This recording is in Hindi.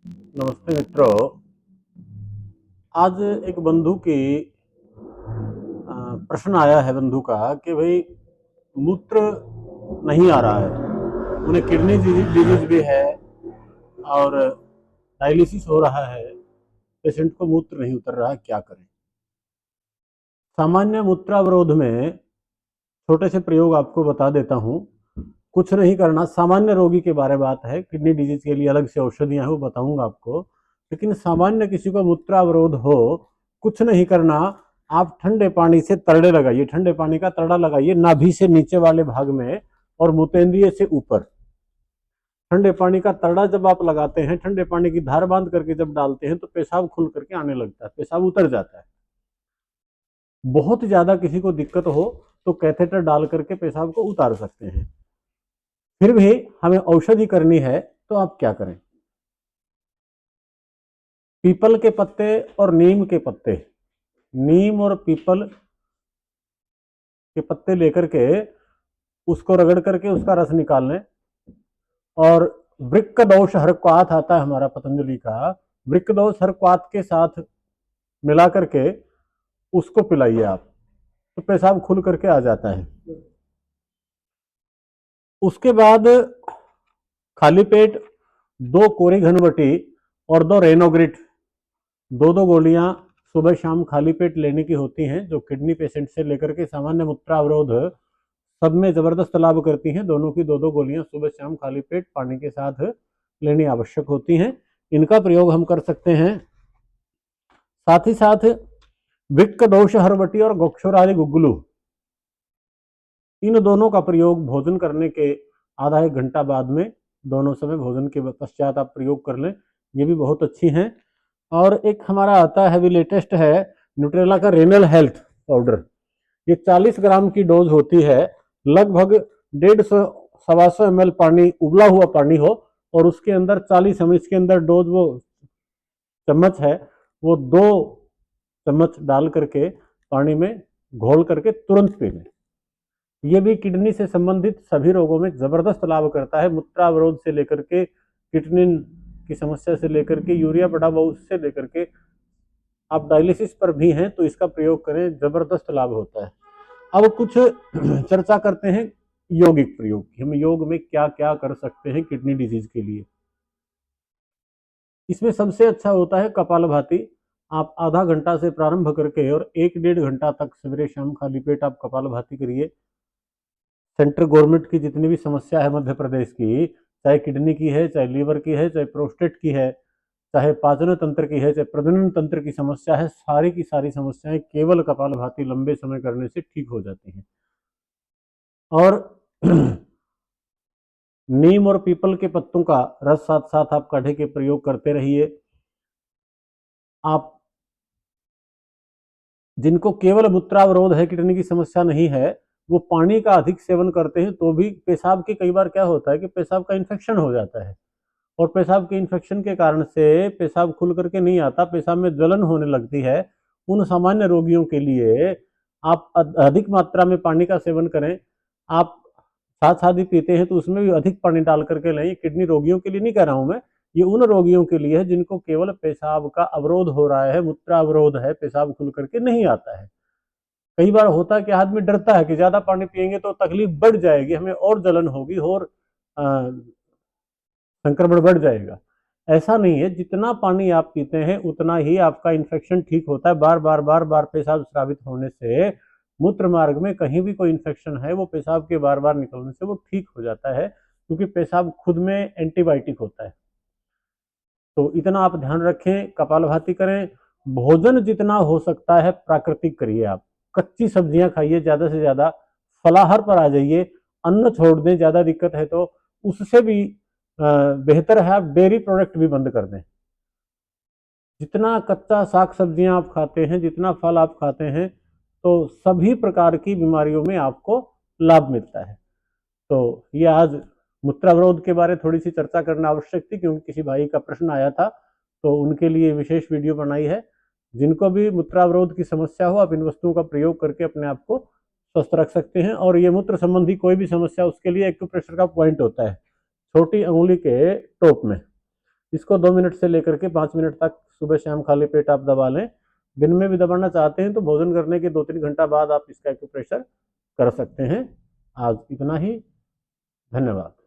नमस्ते मित्रों। आज एक बंधु की प्रश्न आया है बंधु का कि भाई मूत्र नहीं आ रहा है, उन्हें किडनी डिजीज भी है और डायलिसिस हो रहा है। पेशेंट को मूत्र नहीं उतर रहा है, क्या करें। सामान्य मूत्रावरोध में छोटे से प्रयोग आपको बता देता हूँ। कुछ नहीं करना, सामान्य रोगी के बारे में बात है, किडनी डिजीज के लिए अलग से औषधियां हैं वो बताऊंगा आपको। लेकिन सामान्य किसी को मूत्रावरोध हो, कुछ नहीं करना। आप ठंडे पानी से तरड़े लगाइए, ठंडे पानी का तरड़ा लगाइए नाभि से नीचे वाले भाग में और मूत्रेंद्रिय से ऊपर। ठंडे पानी का तरड़ा जब आप लगाते हैं, ठंडे पानी की धार बांध करके जब डालते हैं तो पेशाब खुल करके आने लगता है, पेशाब उतर जाता है। बहुत ज्यादा किसी को दिक्कत हो तो कैथेटर डाल करके पेशाब को उतार सकते हैं। फिर भी हमें औषधि करनी है तो आप क्या करें। पीपल के पत्ते और नीम के पत्ते, नीम और पीपल के पत्ते लेकर के उसको रगड़ करके उसका रस निकाल लें। और वृक्क दोष हरक्वात आता है हमारा पतंजलि का, वृक्क दोष हरक्वात के साथ मिला करके उसको पिलाइए आप, तो पेशाब खुल करके आ जाता है। उसके बाद खाली पेट 2 कोरी घनवटी और 2 रेनोग्रिट, 2 गोलियां सुबह शाम खाली पेट लेने की होती हैं, जो किडनी पेशेंट से लेकर के सामान्य मूत्रावरोध सब में जबरदस्त लाभ करती हैं। दोनों की 2 गोलियां सुबह शाम खाली पेट पानी के साथ लेनी आवश्यक होती हैं। इनका प्रयोग हम कर सकते हैं। साथ ही साथ विक्क दोष हरवटी और गोक्षोरादि गुग्गुलू, इन दोनों का प्रयोग भोजन करने के आधा 1 घंटा बाद में, दोनों समय भोजन के पश्चात आप प्रयोग कर लें, ये भी बहुत अच्छी हैं। और एक हमारा आता है, अभी लेटेस्ट है, न्यूट्रेला का रेनल हेल्थ पाउडर। ये 40 ग्राम की डोज होती है। लगभग 150 सवा 100 ml पानी, उबला हुआ पानी हो, और उसके अंदर 40 ml, इसके अंदर डोज वो चम्मच है, वो 2 चम्मच डाल करके पानी में घोल करके तुरंत पी लें। ये भी किडनी से संबंधित सभी रोगों में जबरदस्त लाभ करता है। मूत्रावरोध से लेकर के किडनी की समस्या से लेकर के यूरिया बड़ा बहु से लेकर के आप डायलिसिस पर भी हैं तो इसका प्रयोग करें, जबरदस्त लाभ होता है। अब कुछ चर्चा करते हैं यौगिक प्रयोग की। हम योग में क्या क्या कर सकते हैं किडनी डिजीज के लिए। इसमें सबसे अच्छा होता है कपालभाति। आप आधा घंटा से प्रारंभ करके और 1 डेढ़ घंटा तक सवेरे शाम खाली पेट आप कपालभाति करिए। सेंट्रल गवर्नमेंट की जितनी भी समस्या है मध्य प्रदेश की, चाहे किडनी की है, चाहे लीवर की है, चाहे प्रोस्टेट की है, चाहे पाचन तंत्र की है, चाहे प्रजनन तंत्र की समस्या है, सारी की सारी समस्याएं केवल कपालभाति लंबे समय करने से ठीक हो जाती हैं। और नीम और पीपल के पत्तों का रस साथ साथ आप काढ़े के प्रयोग करते रहिए। आप जिनको केवल मूत्रावरोध है, किडनी की समस्या नहीं है, वो पानी का अधिक सेवन करते हैं तो भी पेशाब के कई बार क्या होता है कि पेशाब का इन्फेक्शन हो जाता है, और पेशाब के इन्फेक्शन के कारण से पेशाब खुल करके नहीं आता, पेशाब में जलन होने लगती है। उन सामान्य रोगियों के लिए आप अधिक मात्रा में पानी का सेवन करें। आप साथ साथ ही पीते हैं तो उसमें भी अधिक पानी डाल करके लें। किडनी रोगियों के लिए नहीं कह रहा हूं मैं, ये उन रोगियों के लिए है जिनको केवल पेशाब का अवरोध हो रहा है, मूत्रावरोध है, पेशाब खुल करके नहीं आता है। कई बार होता है कि आदमी डरता है कि ज्यादा पानी पिएंगे तो तकलीफ बढ़ जाएगी, हमें और जलन होगी और संक्रमण बढ़ जाएगा। ऐसा नहीं है, जितना पानी आप पीते हैं उतना ही आपका इन्फेक्शन ठीक होता है। बार बार बार बार पेशाब स्रावित होने से मूत्र मार्ग में कहीं भी कोई इन्फेक्शन है, वो पेशाब के बार बार निकलने से वो ठीक हो जाता है, क्योंकि पेशाब खुद में एंटीबायोटिक होता है। तो इतना आप ध्यान रखें, कपालभाति करें। भोजन जितना हो सकता है प्राकृतिक करिए। आप कच्ची सब्जियां खाइए ज्यादा से ज्यादा, फलाहार पर आ जाइए, अन्न छोड़ दें, ज्यादा दिक्कत है तो उससे भी बेहतर है आप डेयरी प्रोडक्ट भी बंद कर दें। जितना कच्चा साग सब्जियां आप खाते हैं, जितना फल आप खाते हैं, तो सभी प्रकार की बीमारियों में आपको लाभ मिलता है। तो ये आज मूत्रावरोध के बारे थोड़ी सी चर्चा करना आवश्यक थी, क्योंकि किसी भाई का प्रश्न आया था, तो उनके लिए विशेष वीडियो बनाई है। जिनको भी मूत्रावरोध की समस्या हो, आप इन वस्तुओं का प्रयोग करके अपने आप को स्वस्थ रख सकते हैं। और ये मूत्र संबंधी कोई भी समस्या, उसके लिए एक्यूप्रेशर का पॉइंट होता है छोटी अंगुली के टोप में, इसको 2 मिनट से लेकर के 5 मिनट तक सुबह शाम खाली पेट आप दबा लें। दिन में भी दबाना चाहते हैं तो भोजन करने के 2-3 घंटा बाद आप इसका एक्यूप्रेशर कर सकते हैं। आज इतना ही। धन्यवाद।